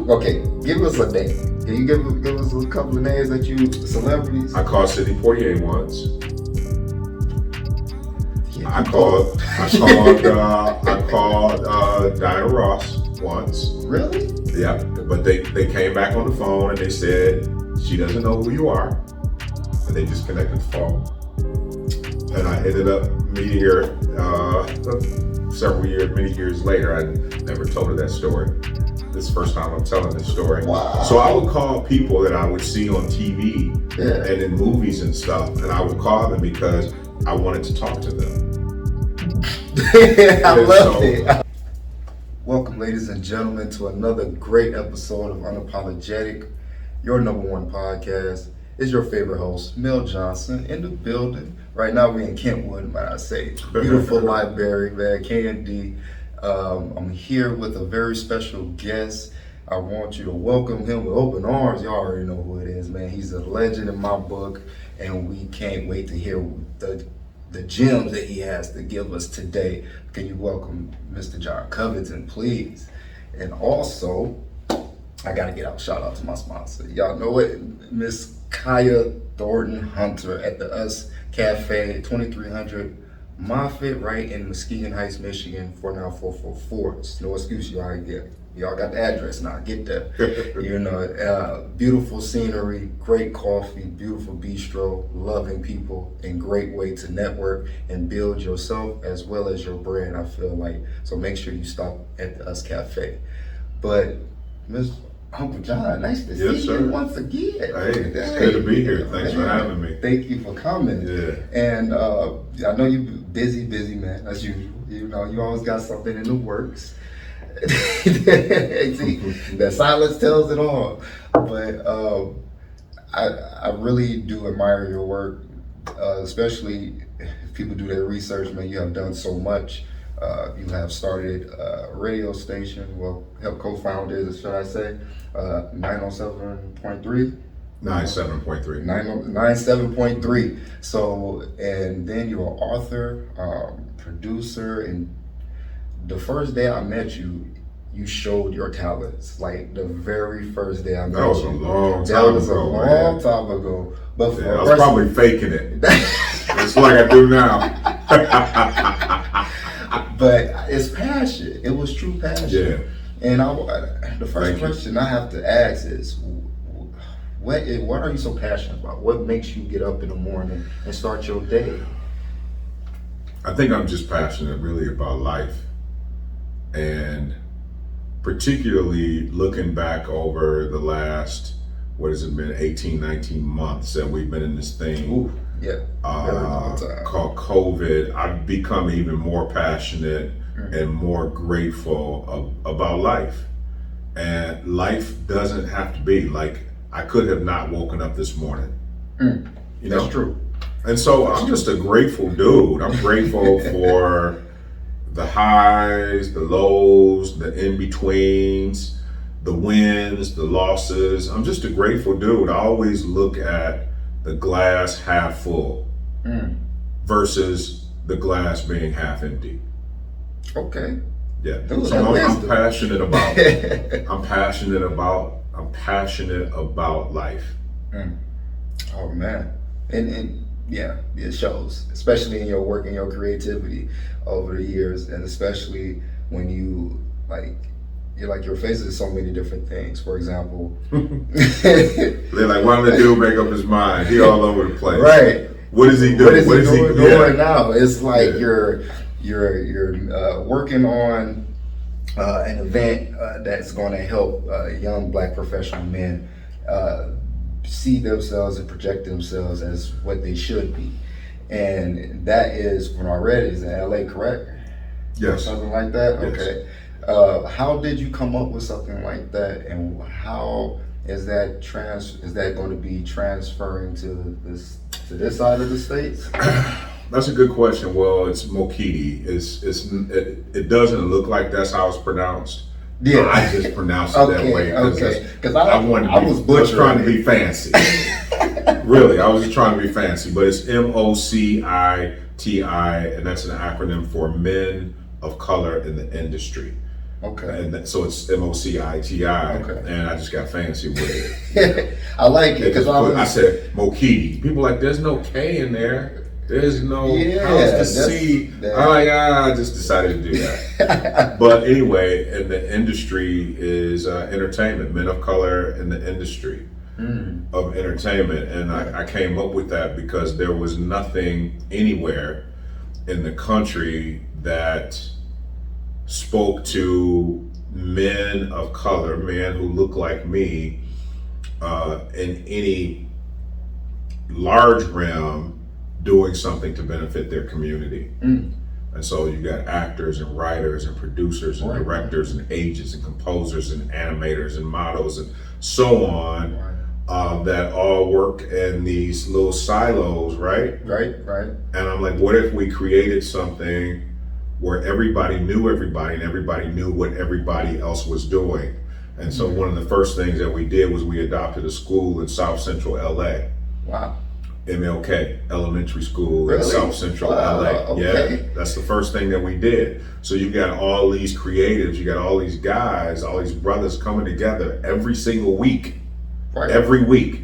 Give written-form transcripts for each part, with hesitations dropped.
Okay, give us a name. Can you give us a couple of names that you celebrities? I called Sidney Poitier once. I called Diana Ross once. Really? Yeah, but they came back on the phone and they said she doesn't know who you are, and they disconnected the phone. And I ended up meeting her many years later. I never told her that story. This is the first time I'm telling this story. Wow. So I would call people that I would see on TV and in movies and stuff, and I would call them because I wanted to talk to them. I love it. Welcome, ladies and gentlemen, to another great episode of Unapologetic, your number one podcast. It's your favorite host, Mel Johnson, in the building. Right now, we're in Kentwood, might I say. Beautiful library, man, K&D. I'm here with a very special guest. I want you to welcome him with open arms. Y'all already know who it is, man. He's a legend in my book, and we can't wait to hear the gems that he has to give us today. Can you welcome Mr. Jon Covington, please? And also, I gotta get out, shout out to my sponsor. Y'all know it, Miss Kaya Thornton Hunter at the US Café, 2300 Maffet, right in Muskegon Heights, Michigan, 49444. It's no excuse you already get. Y'all got the address now, get there. You know, beautiful scenery, great coffee, beautiful bistro, loving people, and great way to network and build yourself as well as your brand, I feel like. So make sure you stop at the US Cafe. But Miss Uncle Jon, nice to see you once again. Hey, it's good to be here. Thanks for having me. Thank you for coming. Yeah. And I know you're busy man, as usual. You know, you always got something in the works. See, that silence tells it all. But I really do admire your work, especially if people do their research. Man, you have done so much. You have started a radio station, well, helped co-founded, should I say, 907.3? 97.3. So, and then you're an author, producer, and the first day I met you, you showed your talents. Like the very first day I met you. That was a long time ago. But for I was probably faking it. It's like I do now. But it's passion. It was true passion. Yeah. And the first question I have to ask is, what are you so passionate about? What makes you get up in the morning and start your day? I think I'm just passionate really about life. And particularly looking back over the last, what has it been, 18, 19 months that we've been in this thing called COVID, I've become even more passionate and more grateful about life. And life doesn't have to be like, I could have not woken up this morning. You know? That's true. And so I'm just a grateful dude. I'm grateful for the highs, the lows, the in-betweens, the wins, the losses. I'm just a grateful dude. I always look at the glass half full versus the glass being half empty. Okay. Yeah. So I'm passionate about I'm passionate about life. Oh man. And yeah, it shows, especially in your work and your creativity over the years, and especially when your face is so many different things. For example, they're like, why don't the dude make up his mind? He all over the place. Right. What is he doing? What is he doing now? It's like you're working on an event that's going to help young Black professional men see themselves and project themselves as what they should be. And that is, when I read it, is in LA, correct? Yes. Or something like that? Yes. Okay. How did you come up with something like that, and how is that going to be transferring to this side of the States? That's a good question. Well, it's Mokiti. It doesn't look like that's how it's pronounced. Yeah, I just pronounced it that way because I was trying to be fancy. Really, I was just trying to be fancy. But it's MOCITI, and that's an acronym for Men of Color in the Industry. Okay. And so it's Mociti, Okay. and I just got fancy with it. I like it because I said Mokiti. People are like, there's no K in there. There's no, how's the C? I just decided to do that. But anyway, and the industry is entertainment, men of color in the industry of entertainment. And I came up with that because there was nothing anywhere in the country that spoke to men of color, men who look like me, in any large realm doing something to benefit their community. And so you got actors and writers and producers and directors and agents and composers and animators and models and so on, that all work in these little silos, right? Right. And I'm like, what if we created something where everybody knew everybody and everybody knew what everybody else was doing? And so one of the first things that we did was we adopted a school in South Central LA. Wow. MLK Elementary School in Really? South Central LA. Okay. Yeah, that's the first thing that we did. So you got all these creatives, you got all these guys, all these brothers coming together every single week, every week,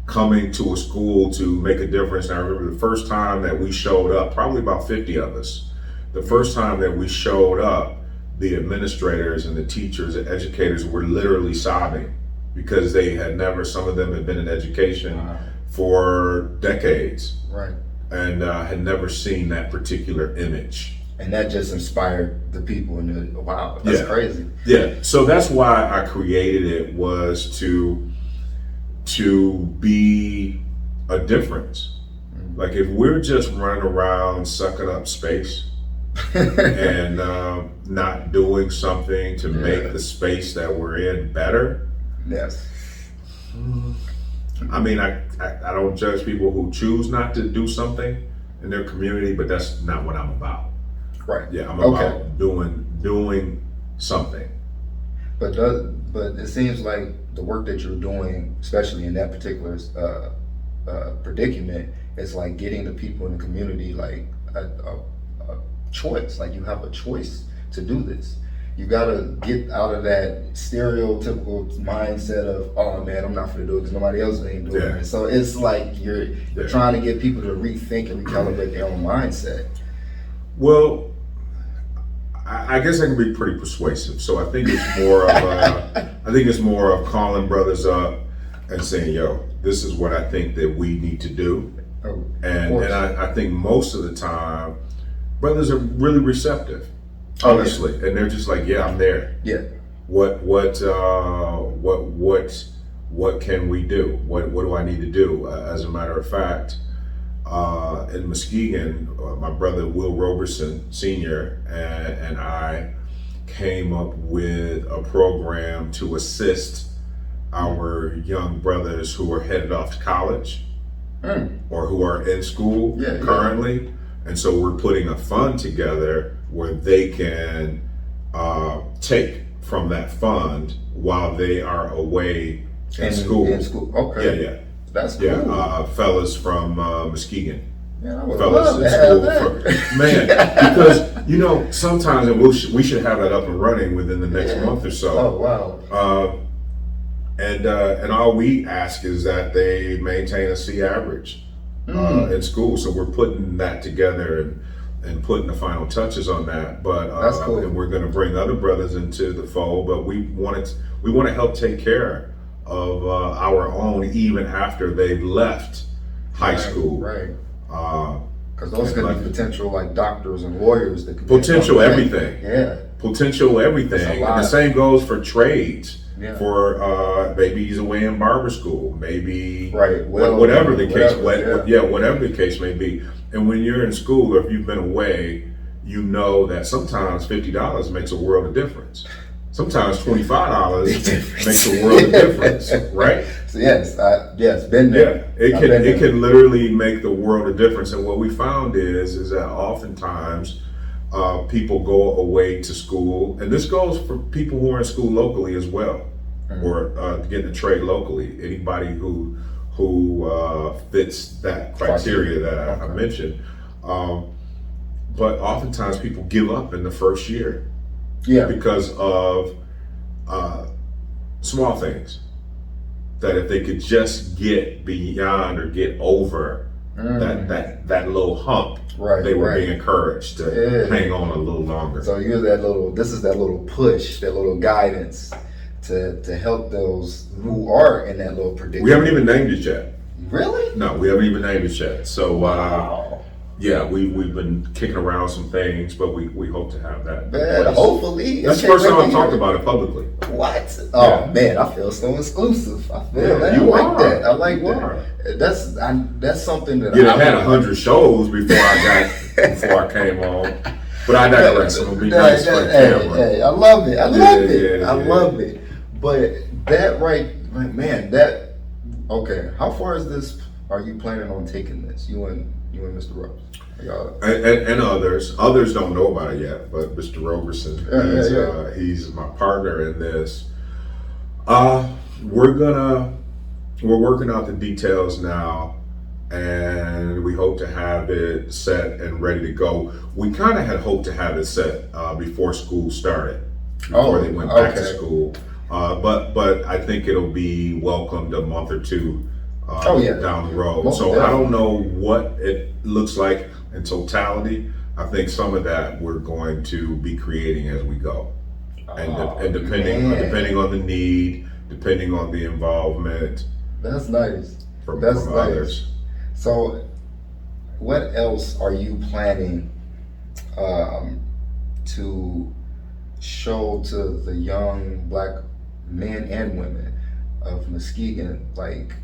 coming to a school to make a difference. And I remember the first time that we showed up, probably about 50 of us, the first time that we showed up, the administrators and the teachers and educators were literally sobbing because they had never, some of them had been in education for decades, and had never seen that particular image. And that just inspired the people. And wow, that's crazy. Yeah, so that's why I created it, was to be a difference. Like if we're just running around sucking up space and not doing something to make the space that we're in better. Yes. I mean, I don't judge people who choose not to do something in their community, but that's not what I'm about. Right. Yeah, I'm about doing something. But it seems like the work that you're doing, especially in that particular predicament, is like getting the people in the community like a choice. Like you have a choice to do this. You gotta get out of that stereotypical mindset of, oh man, I'm not gonna do it because nobody else ain't doing it. So it's like you're trying to get people to rethink and recalibrate their own mindset. Well, I guess I can be pretty persuasive. So I think it's more of calling brothers up and saying, yo, this is what I think that we need to do. And I think most of the time brothers are really receptive. Honestly, and they're just like, yeah, I'm there. Yeah. What can we do? What do I need to do? As a matter of fact, in Muskegon, my brother Will Roberson Sr. and I came up with a program to assist our young brothers who are headed off to college or who are in school currently. And so we're putting a fund together where they can take from that fund while they are away in school. In school. Okay. Yeah. That's cool. Yeah, fellas from Muskegon. Yeah, I would fellas love in to have school. that. Man, because, sometimes, and we should have that up and running within the next month or so. Oh, wow. And all we ask is that they maintain a C average in school. So we're putting that together and putting the final touches on that. But that's cool. And we're going to bring other brothers into the fold. But we want to help take care of our own even after they've left high school. Right. Because those could be potential like doctors and lawyers that could potential everything. Yeah. Potential everything. And the same goes for trades. Yeah. For maybe he's away in barber school, maybe whatever the case may be. And when you're in school or if you've been away, you know that sometimes $50 makes a world of difference. Sometimes $25 makes a world of difference, right? So yes, been there. Yeah, it can literally make the world of difference. And what we found is that oftentimes people go away to school, and this goes for people who are in school locally as well, or getting a trade locally. Anybody who fits that criteria that I mentioned. But oftentimes people give up in the first year. Yeah. because of small things. That if they could just get beyond or get over that little hump, Right, they would right. be encouraged to hang on a little longer. So you're this is that little push, that little guidance to help those who are in that little predicament. We haven't even named it yet. Really? No, we haven't even named it yet. So Wow. yeah, we've been kicking around some things, but we hope to have that. Man, hopefully. That's the first time I've talked about it publicly. What? Oh man, I feel so exclusive. I feel that. You I like are. that. I like You that. are. That's something that I had 100 shows before I came on. But I digress. It'll be nice for the camera. Hey, I love it. I love it. Yeah. I love it. But that man, okay. How far is this? Are you planning on taking this? You and Mr. Rose? And others. Others don't know about it yet, but Mr. Roberson, he's my partner in this. We're working out the details now, and we hope to have it set and ready to go. We kind of had hoped to have it set before school started, before they went back to school. But I think it'll be welcomed a month or two down the road. Most so definitely. I don't know what it looks like in totality. I think some of that we're going to be creating as we go, and depending on the need, depending on the involvement. That's nice. From Nice. others. So, what else are you planning to show to the young Black men and women of Muskegon, like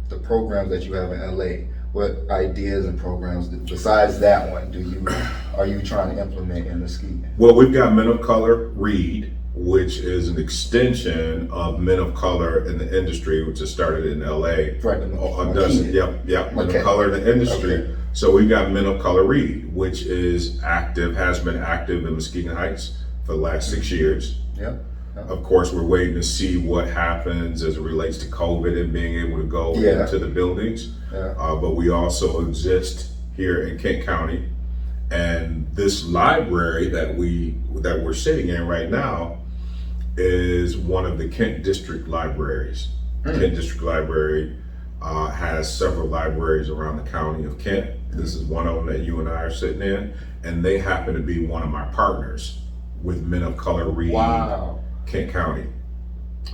the programs that you have in LA? What ideas and programs besides that one are you trying to implement in Muskegon? Well, we've got Men of Color Read, which is an extension of Men of Color in the Industry, which has started in LA. Right. Men of Color in the Industry. Okay. So we've got Men of Color Read, which has been active in Muskegon Heights for the last 6 years. Yep. Of course, we're waiting to see what happens as it relates to COVID and being able to go into the buildings. Yeah. But we also exist here in Kent County, and this library that we're sitting in right now is one of the Kent District libraries. Kent District Library has several libraries around the county of Kent. This is one of them that you and I are sitting in, and they happen to be one of my partners with Men of Color Read. Wow. Kent County.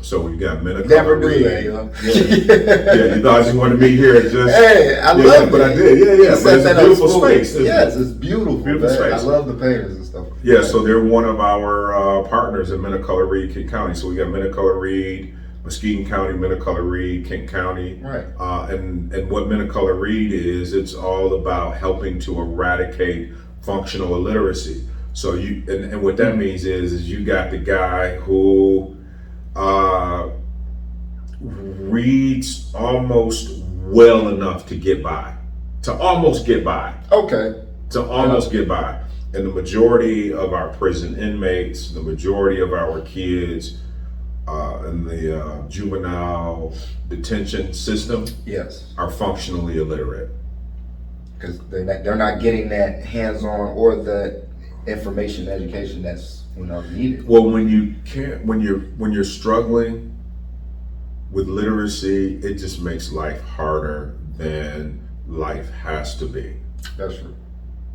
So we got Men of Color Read. Never do that, Yeah, you thought you wanted to be here and just. Hey, I love it. But I did. Yeah. But it's a beautiful space. Yes, it's beautiful. Beautiful space. I love the paintings and stuff. Yeah, so they're one of our partners in Men of Color Read, Kent County. So we got Men of Color Read, Muskegon County, Men of Color Read, Kent County. Right. And what Men of Color Read is, it's all about helping to eradicate functional illiteracy. So and what that means is you got the guy who reads almost well enough to get by. Okay. Get by. And the majority of our prison inmates, the majority of our kids in the juvenile detention system, are functionally illiterate. Because they're not getting that hands-on or the information education that's needed. Well, when you're struggling with literacy, it just makes life harder than life has to be. That's true.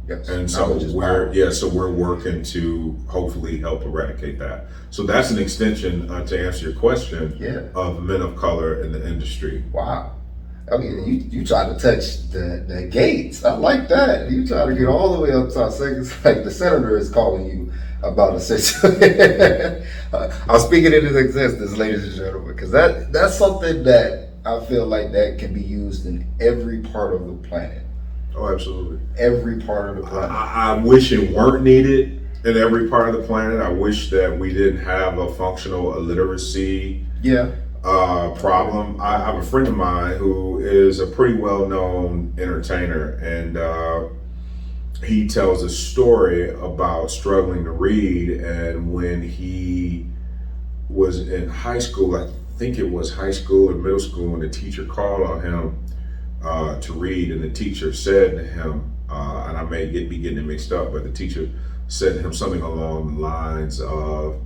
Yes. And so we're working to hopefully help eradicate that. So that's an extension to answer your question of Men of Color in the Industry. Wow. I mean, you try to touch the gates. I like that. You try to get all the way up top. It's like the senator is calling you about a situation. I'm speaking into existence, ladies and gentlemen, because that's something that I feel like that can be used in every part of the planet. Oh, absolutely. Every part of the planet. I wish it weren't needed in every part of the planet. I wish that we didn't have a functional illiteracy problem. I have a friend of mine who is a pretty well-known entertainer, and he tells a story about struggling to read, and when he was in high school, I think it was high school or middle school, and the teacher called on him to read, and the teacher said to him, and I may be getting it mixed up, but the teacher said to him something along the lines of,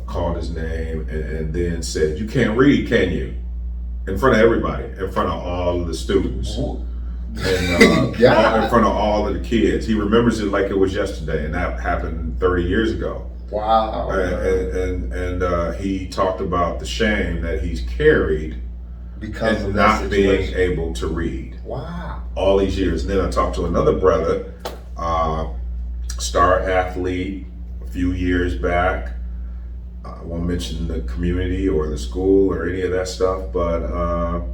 called his name and then said, "You can't read, can you?" In front of everybody, in front of all of the students. And in front of all of the kids. He remembers it like it was yesterday, and that happened 30 years ago. Wow. And he talked about the shame that he's carried because and of not that being situation. able to read. Wow. All these years. And then I talked to another brother, star athlete, a few years back. I won't mention the community or the school or any of that stuff, but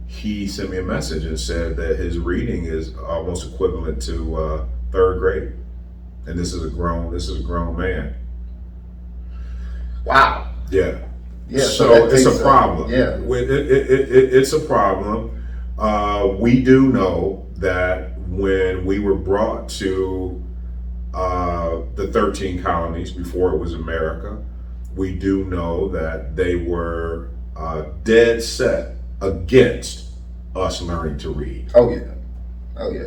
he sent me a message and said that his reading is almost equivalent to third grade, and this is a grown man. Wow. Yeah. Yeah. So it's a problem. Yeah. It's a problem. We do know that when we were brought to the 13 colonies before it was America, we do know that they were dead set against us learning to read. Oh yeah.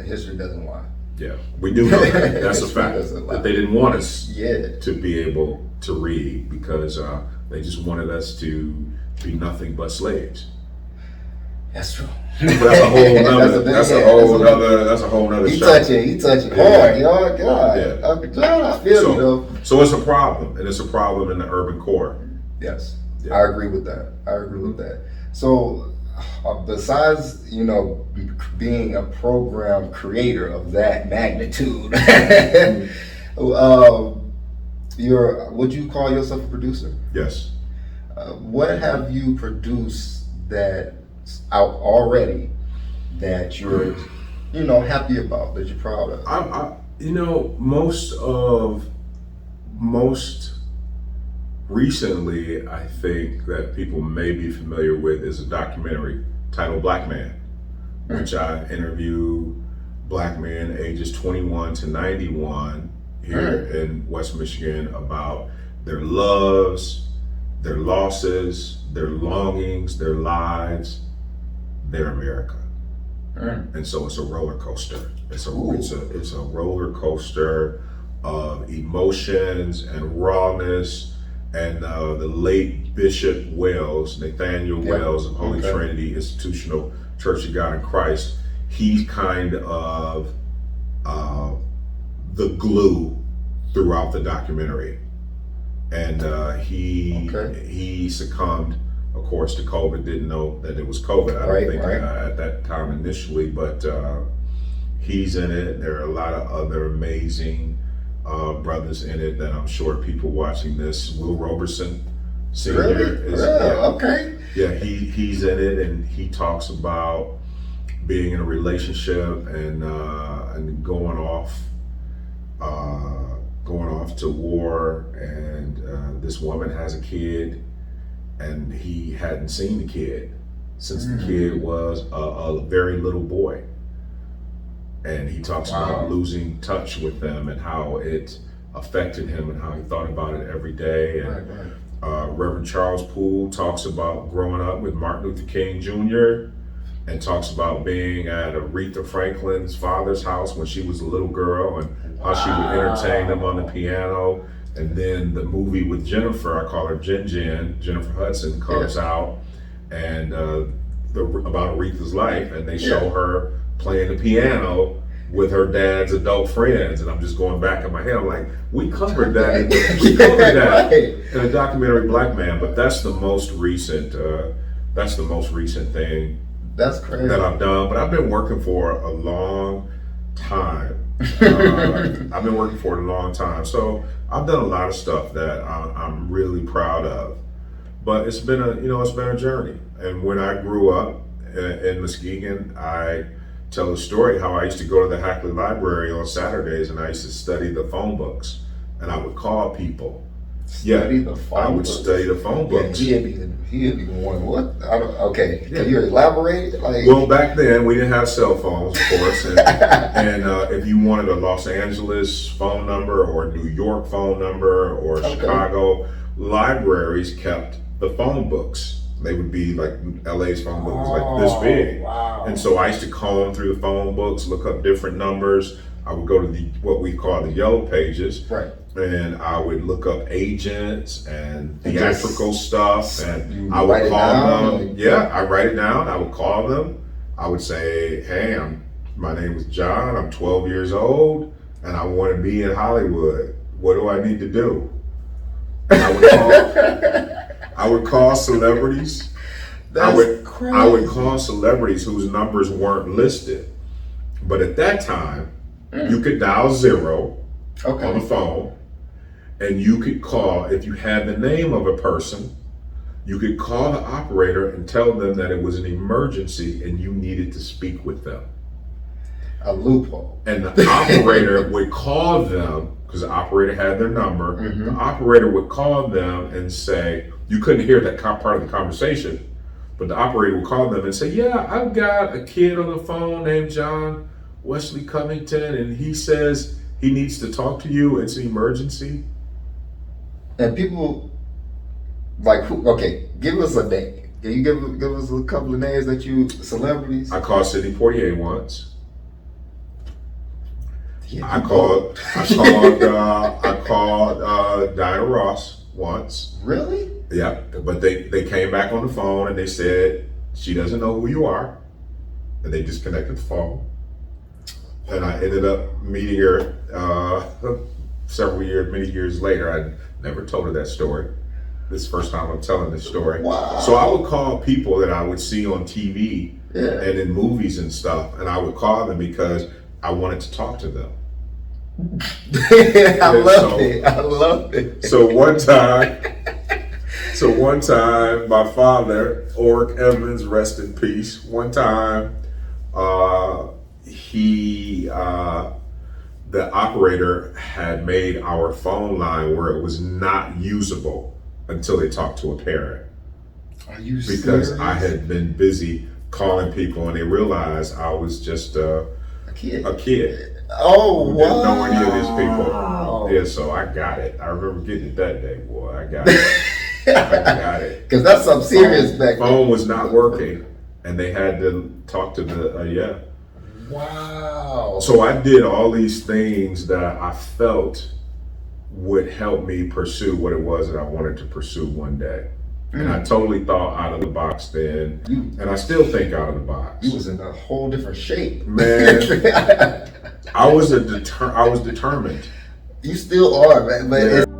History doesn't lie. Yeah, we do know that. That's a fact. That they didn't want us Yeah. to be able to read because they just wanted us to be nothing but slaves. That's true. But that's a whole nother He show. touching hard, y'all. God. Yeah. Uncle John, I feel you though. So it's a problem, and it's a problem in the urban core. Yes. Yeah. I agree with that. So besides, being a program creator of that magnitude, would you call yourself a producer? Yes. What have you produced that's out already that you're, happy about, that you're proud of? Most recently, I think that people may be familiar with is a documentary titled Black Man, which I interview Black men ages 21 to 91 here in West Michigan about their loves, their losses, their longings, their lives, their America. And so it's a roller coaster. It's a roller coaster of emotions and rawness. And the late Bishop Wells, Nathaniel Wells of Holy Trinity Institutional Church of God in Christ, he's kind of the glue throughout the documentary. And he succumbed, of course, to COVID. Didn't know that it was COVID. I don't think at that time initially, but he's in it. There are a lot of other amazing brothers in it that I'm sure people watching this. Will Roberson Sr. He's in it, and he talks about being in a relationship and going off to war, and this woman has a kid, and he hadn't seen the kid since the kid was a very little boy. And he talks about losing touch with them and how it affected him and how he thought about it every day. And Reverend Charles Poole talks about growing up with Martin Luther King Jr. and talks about being at Aretha Franklin's father's house when she was a little girl and how she would entertain them on the piano. And then the movie with Jennifer, I call her Jennifer Hudson, comes out and about Aretha's life, and they show her playing the piano with her dad's adult friends, and I'm just going back in my head. I'm like, we covered that. In a documentary, Black Man. But that's the most recent. Thing. That's crazy. That I've done. But I've been working for a long time. So I've done a lot of stuff that I'm really proud of. But it's been a journey. And when I grew up in Muskegon, I tell the story how I used to go to the Hackley Library on Saturdays, and I used to study the phone books, and I would call people. Study the phone books. He had been wondering what? Can you elaborate? Well, back then we didn't have cell phones, of course, and if you wanted a Los Angeles phone number or a New York phone number or Chicago, libraries kept the phone books. They would be like LA's phone book was like this big. Wow. And so I used to comb through the phone books, look up different numbers. I would go to what we call the yellow pages. Right. And I would look up agents and theatrical stuff, and I write would it call down, them. like- Yeah, I write it down. I would call them. I would say, "Hey, my name is John. I'm 12 years old, and I want to be in Hollywood. What do I need to do?" And I would call celebrities. Crazy. I would call celebrities whose numbers weren't listed, but at that time, you could dial 0 on the phone. And you could call, if you had the name of a person, you could call the operator and tell them that it was an emergency and you needed to speak with them. A loophole. And the operator would call them, because the operator had their number. Mm-hmm. The operator would call them and say, you couldn't hear that part of the conversation, but the operator would call them and say, "Yeah, I've got a kid on the phone named Jon Covington, and he says he needs to talk to you. It's an emergency." And people like who? Okay, give us a name. Can you give us a couple of names that you celebrities? I called Sidney Poitier once. Yeah, I called Diana Ross once. Really? Yeah, but they came back on the phone and they said she doesn't know who you are, and they disconnected the phone. And I ended up meeting her many years later. I never told her that story. This is the first time I'm telling this story. Wow. So I would call people that I would see on TV and in movies and stuff, and I would call them because I wanted to talk to them. I love it. So one time, my father, Oric Evans, rest in peace. One time, the operator had made our phone line where it was not usable until they talked to a parent. Are you Because serious? I had been busy calling people and they realized I was just a kid. Oh, Who wow. didn't know any of these people. Yeah, so I got it. I remember getting it that day, boy. I got it. I got it. Because that's something serious back then. Phone was not working, and they had to talk to the Wow. So I did all these things that I felt would help me pursue what it was that I wanted to pursue one day. And I totally thought out of the box then, and I still think out of the box. You was in a whole different shape. Man, I was determined. You still are, man. But Yeah. it's